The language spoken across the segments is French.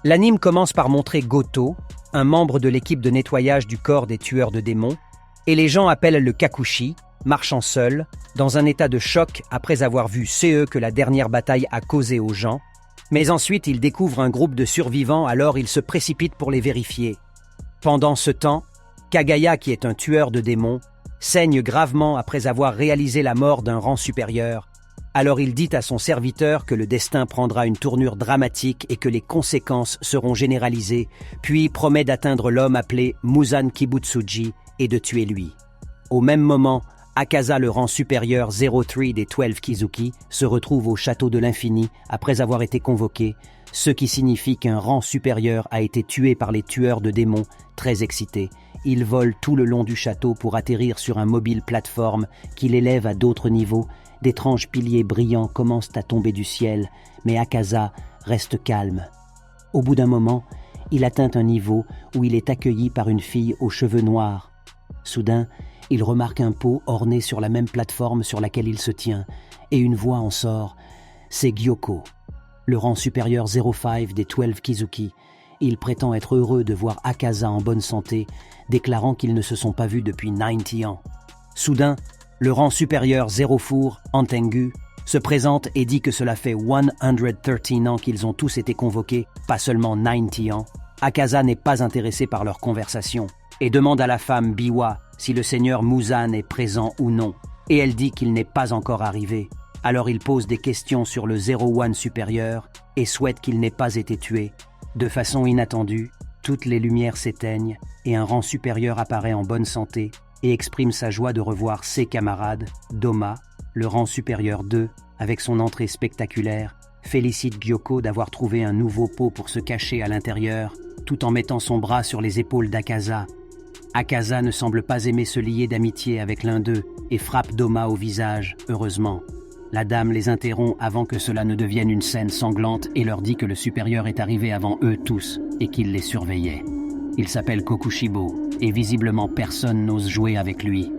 L'anime commence par montrer Goto, un membre de l'équipe de nettoyage du corps des tueurs de démons, et les gens appellent le Kakushi, marchant seul, dans un état de choc après avoir vu CE que la dernière bataille a causé aux gens, mais ensuite ils découvrent un groupe de survivants, alors ils se précipitent pour les vérifier. Pendant ce temps, Kagaya, qui est un tueur de démons, saigne gravement après avoir réalisé la mort d'un rang supérieur. Alors il dit à son serviteur que le destin prendra une tournure dramatique et que les conséquences seront généralisées, puis promet d'atteindre l'homme appelé Muzan Kibutsuji et de tuer lui. Au même moment, Akaza, le rang supérieur 03 des 12 Kizuki, se retrouve au château de l'infini après avoir été convoqué, ce qui signifie qu'un rang supérieur a été tué par les tueurs de démons. Très excités, ils volent tout le long du château pour atterrir sur un mobile plateforme qui l'élève à d'autres niveaux. D'étranges piliers brillants commencent à tomber du ciel, mais Akaza reste calme. Au bout d'un moment, il atteint un niveau où il est accueilli par une fille aux cheveux noirs. Soudain, il remarque un pot orné sur la même plateforme sur laquelle il se tient, et une voix en sort. C'est Gyoko, le rang supérieur 05 des 12 Kizuki. Il prétend être heureux de voir Akaza en bonne santé, déclarant qu'ils ne se sont pas vus depuis 90 ans. Soudain, le rang supérieur 04, Antengu, se présente et dit que cela fait 113 ans qu'ils ont tous été convoqués, pas seulement 90 ans. Akaza n'est pas intéressé par leur conversation et demande à la femme Biwa si le seigneur Muzan est présent ou non, et elle dit qu'il n'est pas encore arrivé. Alors il pose des questions sur le 01 supérieur et souhaite qu'il n'ait pas été tué. De façon inattendue, toutes les lumières s'éteignent et un rang supérieur apparaît en bonne santé et exprime sa joie de revoir ses camarades. Doma, le rang supérieur 2, avec son entrée spectaculaire, félicite Gyoko d'avoir trouvé un nouveau pot pour se cacher à l'intérieur, tout en mettant son bras sur les épaules d'Akaza. Akaza ne semble pas aimer se lier d'amitié avec l'un d'eux et frappe Doma au visage, heureusement. La dame les interrompt avant que cela ne devienne une scène sanglante et leur dit que le supérieur est arrivé avant eux tous et qu'il les surveillait. Il s'appelle Kokushibo et visiblement personne n'ose jouer avec lui.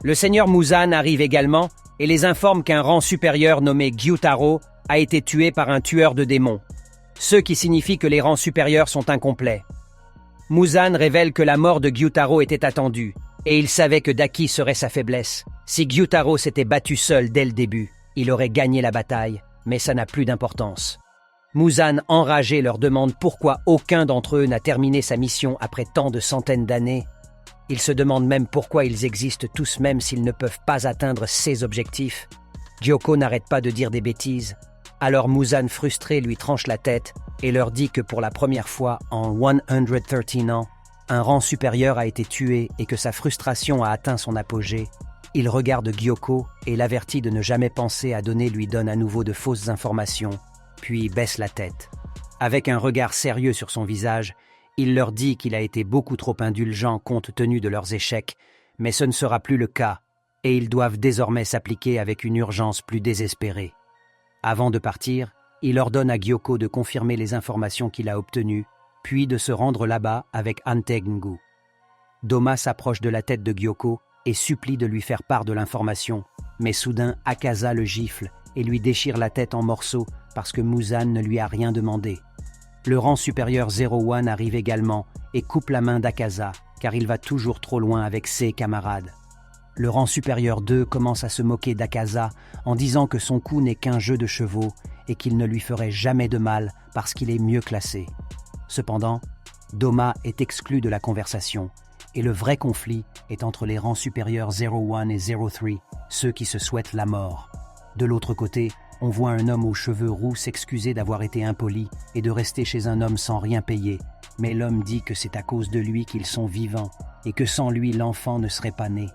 Le seigneur Muzan arrive également et les informe qu'un rang supérieur nommé Gyutaro a été tué par un tueur de démons, ce qui signifie que les rangs supérieurs sont incomplets. Muzan révèle que la mort de Gyutaro était attendue et il savait que Daki serait sa faiblesse. Si Gyutaro s'était battu seul dès le début, il aurait gagné la bataille, mais ça n'a plus d'importance. Muzan, enragé, leur demande pourquoi aucun d'entre eux n'a terminé sa mission après tant de centaines d'années. Ils se demandent même pourquoi ils existent tous même s'ils ne peuvent pas atteindre ses objectifs. Gyoko n'arrête pas de dire des bêtises. Alors Muzan, frustré, lui tranche la tête et leur dit que pour la première fois en 113 ans, un rang supérieur a été tué et que sa frustration a atteint son apogée. Il regarde Gyoko et l'avertit de ne jamais penser à lui donne à nouveau de fausses informations, puis baisse la tête. Avec un regard sérieux sur son visage, il leur dit qu'il a été beaucoup trop indulgent compte tenu de leurs échecs, mais ce ne sera plus le cas, et ils doivent désormais s'appliquer avec une urgence plus désespérée. Avant de partir, il ordonne à Gyoko de confirmer les informations qu'il a obtenues, puis de se rendre là-bas avec Antengu. Doma s'approche de la tête de Gyoko et supplie de lui faire part de l'information, mais soudain Akaza le gifle et lui déchire la tête en morceaux parce que Muzan ne lui a rien demandé. Le rang supérieur 01 arrive également et coupe la main d'Akaza, car il va toujours trop loin avec ses camarades. Le rang supérieur 2 commence à se moquer d'Akaza en disant que son coup n'est qu'un jeu de chevaux et qu'il ne lui ferait jamais de mal parce qu'il est mieux classé. Cependant, Doma est exclu de la conversation et le vrai conflit est entre les rangs supérieurs 01 et 03, ceux qui se souhaitent la mort. De l'autre côté, on voit un homme aux cheveux roux s'excuser d'avoir été impoli et de rester chez un homme sans rien payer, mais l'homme dit que c'est à cause de lui qu'ils sont vivants et que sans lui l'enfant ne serait pas né.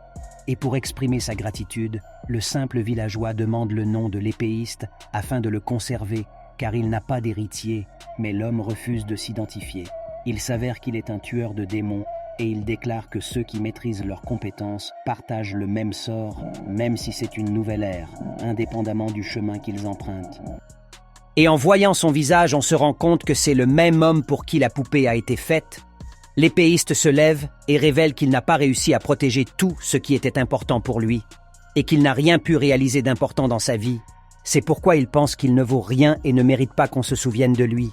Et pour exprimer sa gratitude, le simple villageois demande le nom de l'épéiste afin de le conserver, car il n'a pas d'héritier, mais l'homme refuse de s'identifier. Il s'avère qu'il est un tueur de démons et il déclare que ceux qui maîtrisent leurs compétences partagent le même sort, même si c'est une nouvelle ère, indépendamment du chemin qu'ils empruntent. Et en voyant son visage, on se rend compte que c'est le même homme pour qui la poupée a été faite. L'épéiste se lève et révèle qu'il n'a pas réussi à protéger tout ce qui était important pour lui et qu'il n'a rien pu réaliser d'important dans sa vie. C'est pourquoi il pense qu'il ne vaut rien et ne mérite pas qu'on se souvienne de lui.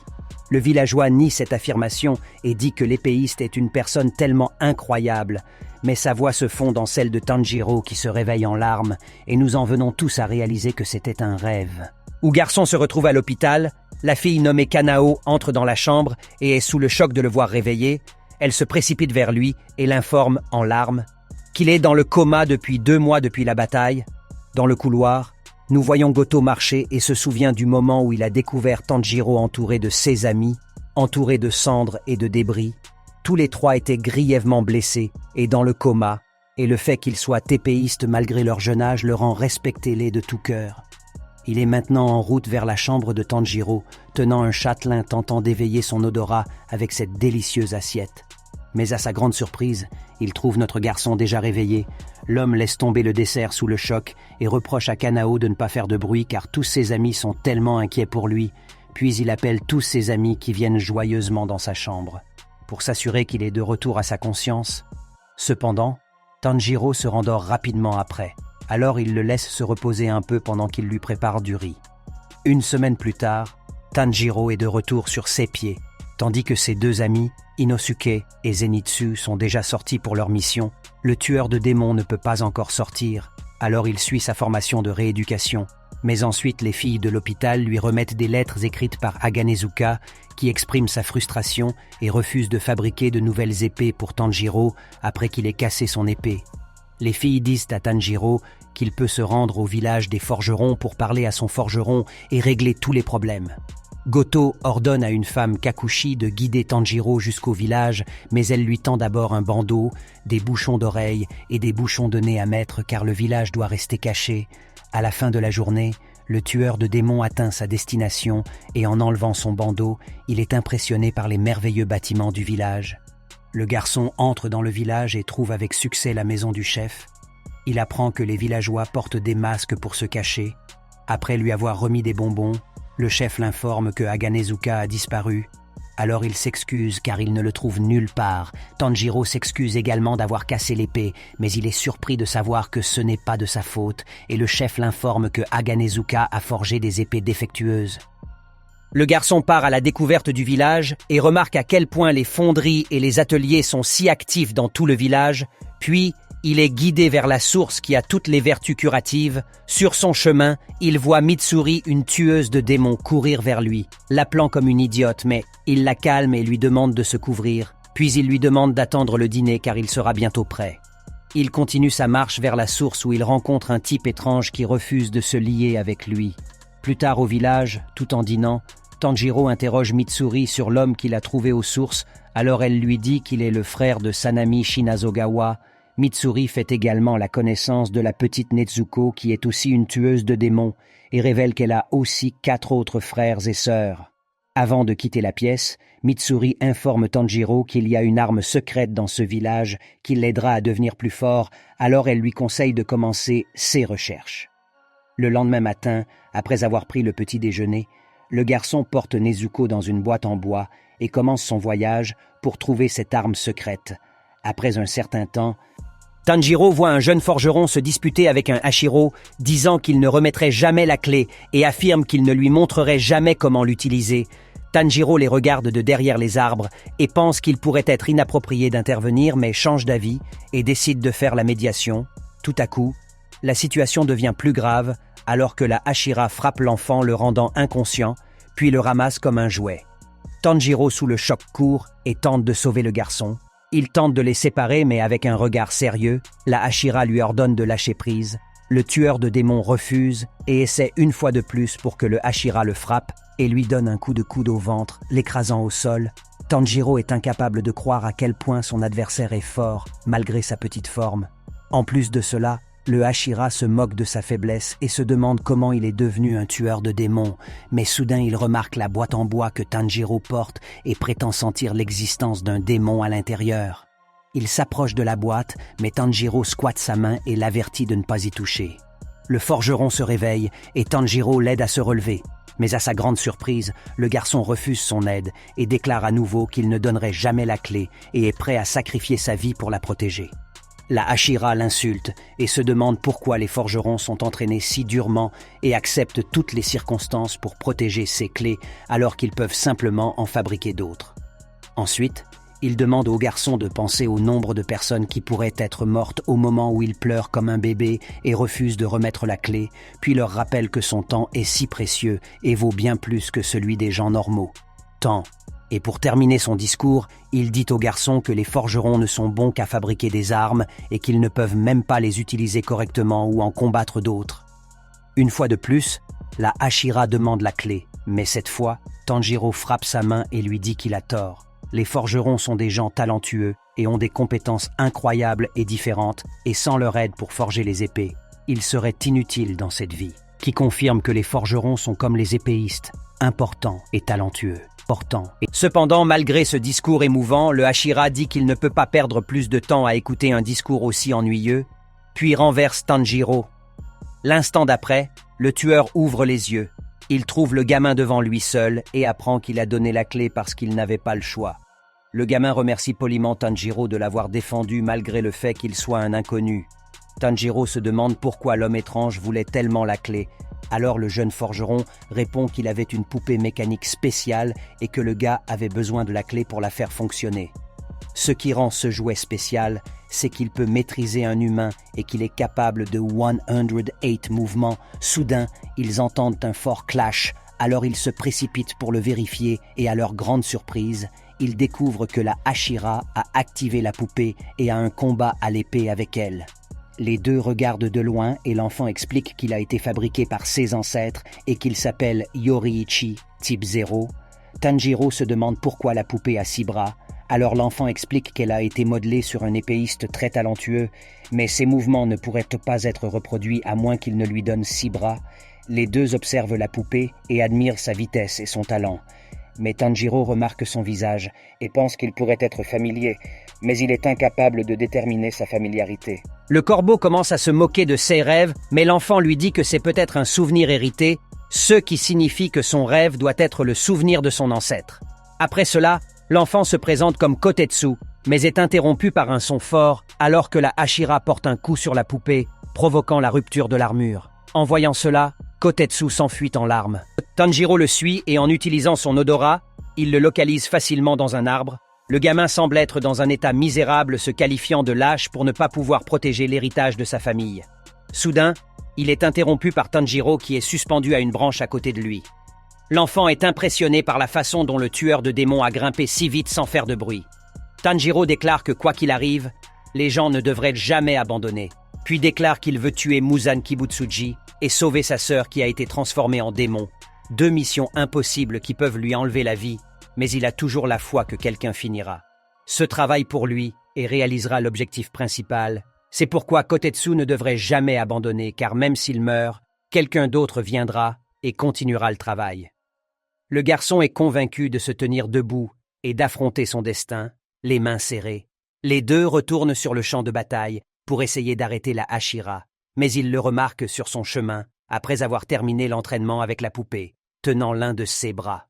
Le villageois nie cette affirmation et dit que l'épéiste est une personne tellement incroyable, mais sa voix se fond dans celle de Tanjiro qui se réveille en larmes et nous en venons tous à réaliser que c'était un rêve. Où Garçon se retrouve à l'hôpital, la fille nommée Kanao entre dans la chambre et est sous le choc de le voir réveillé. Elle se précipite vers lui et l'informe en larmes qu'il est dans le coma depuis 2 mois depuis la bataille. Dans le couloir, nous voyons Goto marcher et se souvient du moment où il a découvert Tanjiro entouré de ses amis, entouré de cendres et de débris. Tous les 3 étaient grièvement blessés et dans le coma, et le fait qu'ils soient épéistes malgré leur jeune âge le rend respecté-les de tout cœur. Il est maintenant en route vers la chambre de Tanjiro, tenant un châtelain tentant d'éveiller son odorat avec cette délicieuse assiette. Mais à sa grande surprise, il trouve notre garçon déjà réveillé. L'homme laisse tomber le dessert sous le choc et reproche à Kanao de ne pas faire de bruit car tous ses amis sont tellement inquiets pour lui. Puis il appelle tous ses amis qui viennent joyeusement dans sa chambre pour s'assurer qu'il est de retour à sa conscience. Cependant, Tanjiro se rendort rapidement après. Alors il le laisse se reposer un peu pendant qu'il lui prépare du riz. 1 semaine plus tard, Tanjiro est de retour sur ses pieds, tandis que ses 2 amis, Inosuke et Zenitsu, sont déjà sortis pour leur mission. Le tueur de démons ne peut pas encore sortir, alors il suit sa formation de rééducation. Mais ensuite, les filles de l'hôpital lui remettent des lettres écrites par Aganezuka qui expriment sa frustration et refuse de fabriquer de nouvelles épées pour Tanjiro après qu'il ait cassé son épée. Les filles disent à Tanjiro qu'il peut se rendre au village des forgerons pour parler à son forgeron et régler tous les problèmes. Goto ordonne à une femme Kakushi de guider Tanjiro jusqu'au village, mais elle lui tend d'abord un bandeau, des bouchons d'oreilles et des bouchons de nez à mettre car le village doit rester caché. À la fin de la journée, le tueur de démons atteint sa destination et en enlevant son bandeau, il est impressionné par les merveilleux bâtiments du village. Le garçon entre dans le village et trouve avec succès la maison du chef. Il apprend que les villageois portent des masques pour se cacher. Après lui avoir remis des bonbons, le chef l'informe que Aganezuka a disparu. Alors il s'excuse car il ne le trouve nulle part. Tanjiro s'excuse également d'avoir cassé l'épée, mais il est surpris de savoir que ce n'est pas de sa faute et le chef l'informe que Aganezuka a forgé des épées défectueuses. Le garçon part à la découverte du village et remarque à quel point les fonderies et les ateliers sont si actifs dans tout le village, puis il est guidé vers la source qui a toutes les vertus curatives. Sur son chemin, il voit Mitsuri, une tueuse de démons, courir vers lui, l'appelant comme une idiote, mais il la calme et lui demande de se couvrir, puis il lui demande d'attendre le dîner car il sera bientôt prêt. Il continue sa marche vers la source où il rencontre un type étrange qui refuse de se lier avec lui. Plus tard au village, tout en dînant, Tanjiro interroge Mitsuri sur l'homme qu'il a trouvé aux sources, alors elle lui dit qu'il est le frère de Sanami Shinazogawa. Mitsuri fait également la connaissance de la petite Nezuko qui est aussi une tueuse de démons et révèle qu'elle a aussi 4 autres frères et sœurs. Avant de quitter la pièce, Mitsuri informe Tanjiro qu'il y a une arme secrète dans ce village qui l'aidera à devenir plus fort, alors elle lui conseille de commencer ses recherches. Le lendemain matin, après avoir pris le petit déjeuner, le garçon porte Nezuko dans une boîte en bois et commence son voyage pour trouver cette arme secrète. Après un certain temps, Tanjiro voit un jeune forgeron se disputer avec un hachiro, disant qu'il ne remettrait jamais la clé et affirme qu'il ne lui montrerait jamais comment l'utiliser. Tanjiro les regarde de derrière les arbres et pense qu'il pourrait être inapproprié d'intervenir, mais change d'avis et décide de faire la médiation. Tout à coup, la situation devient plus grave alors que la hachira frappe l'enfant, le rendant inconscient, puis le ramasse comme un jouet. Tanjiro, sous le choc, court et tente de sauver le garçon. Il tente de les séparer, mais avec un regard sérieux, la hachira lui ordonne de lâcher prise. Le tueur de démons refuse et essaie une fois de plus pour que le hachira le frappe et lui donne un coup de coude au ventre, l'écrasant au sol. Tanjiro est incapable de croire à quel point son adversaire est fort, malgré sa petite forme. En plus de cela, le hachira se moque de sa faiblesse et se demande comment il est devenu un tueur de démons, mais soudain il remarque la boîte en bois que Tanjiro porte et prétend sentir l'existence d'un démon à l'intérieur. Il s'approche de la boîte, mais Tanjiro squatte sa main et l'avertit de ne pas y toucher. Le forgeron se réveille et Tanjiro l'aide à se relever. Mais à sa grande surprise, le garçon refuse son aide et déclare à nouveau qu'il ne donnerait jamais la clé et est prêt à sacrifier sa vie pour la protéger. La Hashira l'insulte et se demande pourquoi les forgerons sont entraînés si durement et acceptent toutes les circonstances pour protéger ces clés alors qu'ils peuvent simplement en fabriquer d'autres. Ensuite, il demande au garçon de penser au nombre de personnes qui pourraient être mortes au moment où il pleure comme un bébé et refuse de remettre la clé, puis leur rappelle que son temps est si précieux et vaut bien plus que celui des gens normaux. Temps. Et pour terminer son discours, il dit au garçon que les forgerons ne sont bons qu'à fabriquer des armes et qu'ils ne peuvent même pas les utiliser correctement ou en combattre d'autres. Une fois de plus, la Hashira demande la clé, mais cette fois, Tanjiro frappe sa main et lui dit qu'il a tort. Les forgerons sont des gens talentueux et ont des compétences incroyables et différentes, et sans leur aide pour forger les épées, ils seraient inutiles dans cette vie. Qui confirme que les forgerons sont comme les épéistes, importants et talentueux. Cependant, malgré ce discours émouvant, le Hashira dit qu'il ne peut pas perdre plus de temps à écouter un discours aussi ennuyeux, puis renverse Tanjiro. L'instant d'après, le tueur ouvre les yeux. Il trouve le gamin devant lui seul et apprend qu'il a donné la clé parce qu'il n'avait pas le choix. Le gamin remercie poliment Tanjiro de l'avoir défendu malgré le fait qu'il soit un inconnu. Tanjiro se demande pourquoi l'homme étrange voulait tellement la clé. Alors le jeune forgeron répond qu'il avait une poupée mécanique spéciale et que le gars avait besoin de la clé pour la faire fonctionner. Ce qui rend ce jouet spécial, c'est qu'il peut maîtriser un humain et qu'il est capable de 108 mouvements. Soudain, ils entendent un fort clash, alors ils se précipitent pour le vérifier et à leur grande surprise, ils découvrent que la Hashira a activé la poupée et a un combat à l'épée avec elle. Les deux regardent de loin et l'enfant explique qu'il a été fabriqué par ses ancêtres et qu'il s'appelle Yoriichi, type 0. Tanjiro se demande pourquoi la poupée a 6 bras. Alors l'enfant explique qu'elle a été modelée sur un épéiste très talentueux, mais ses mouvements ne pourraient pas être reproduits à moins qu'il ne lui donne 6 bras. Les deux observent la poupée et admirent sa vitesse et son talent. Mais Tanjiro remarque son visage et pense qu'il pourrait être familier, mais il est incapable de déterminer sa familiarité. Le corbeau commence à se moquer de ses rêves, mais l'enfant lui dit que c'est peut-être un souvenir hérité, ce qui signifie que son rêve doit être le souvenir de son ancêtre. Après cela, l'enfant se présente comme Kotetsu, mais est interrompu par un son fort alors que la Hashira porte un coup sur la poupée, provoquant la rupture de l'armure. En voyant cela, Kotetsu s'enfuit en larmes. Tanjiro le suit et en utilisant son odorat, il le localise facilement dans un arbre. Le gamin semble être dans un état misérable, se qualifiant de lâche pour ne pas pouvoir protéger l'héritage de sa famille. Soudain, il est interrompu par Tanjiro qui est suspendu à une branche à côté de lui. L'enfant est impressionné par la façon dont le tueur de démons a grimpé si vite sans faire de bruit. Tanjiro déclare que quoi qu'il arrive, les gens ne devraient jamais abandonner, puis déclare qu'il veut tuer Muzan Kibutsuji et sauver sa sœur qui a été transformée en démon. 2 missions impossibles qui peuvent lui enlever la vie, mais il a toujours la foi que quelqu'un finira. Ce travail pour lui et réalisera l'objectif principal. C'est pourquoi Kotetsu ne devrait jamais abandonner, car même s'il meurt, quelqu'un d'autre viendra et continuera le travail. Le garçon est convaincu de se tenir debout et d'affronter son destin, les mains serrées. Les deux retournent sur le champ de bataille pour essayer d'arrêter la Hashira, mais il le remarque sur son chemin, après avoir terminé l'entraînement avec la poupée, tenant l'un de ses bras.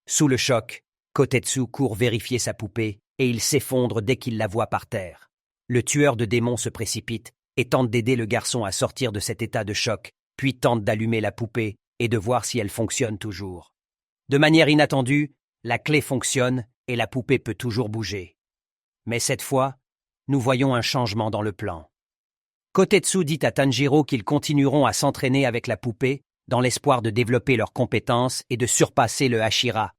Sous le choc, Kotetsu court vérifier sa poupée et il s'effondre dès qu'il la voit par terre. Le tueur de démons se précipite et tente d'aider le garçon à sortir de cet état de choc, puis tente d'allumer la poupée et de voir si elle fonctionne toujours. De manière inattendue, la clé fonctionne et la poupée peut toujours bouger. Mais cette fois, nous voyons un changement dans le plan. Kotetsu dit à Tanjiro qu'ils continueront à s'entraîner avec la poupée dans l'espoir de développer leurs compétences et de surpasser le Hashira.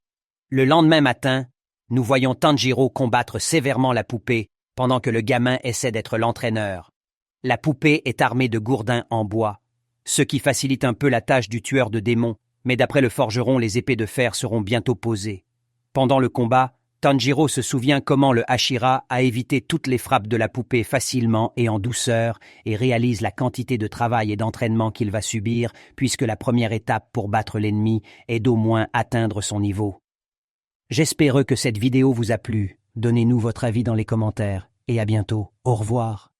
Le lendemain matin, nous voyons Tanjiro combattre sévèrement la poupée pendant que le gamin essaie d'être l'entraîneur. La poupée est armée de gourdins en bois, ce qui facilite un peu la tâche du tueur de démons, mais d'après le forgeron, les épées de fer seront bientôt posées. Pendant le combat, Tanjiro se souvient comment le Hashira a évité toutes les frappes de la poupée facilement et en douceur et réalise la quantité de travail et d'entraînement qu'il va subir puisque la première étape pour battre l'ennemi est d'au moins atteindre son niveau. J'espère que cette vidéo vous a plu. Donnez-nous votre avis dans les commentaires et à bientôt. Au revoir.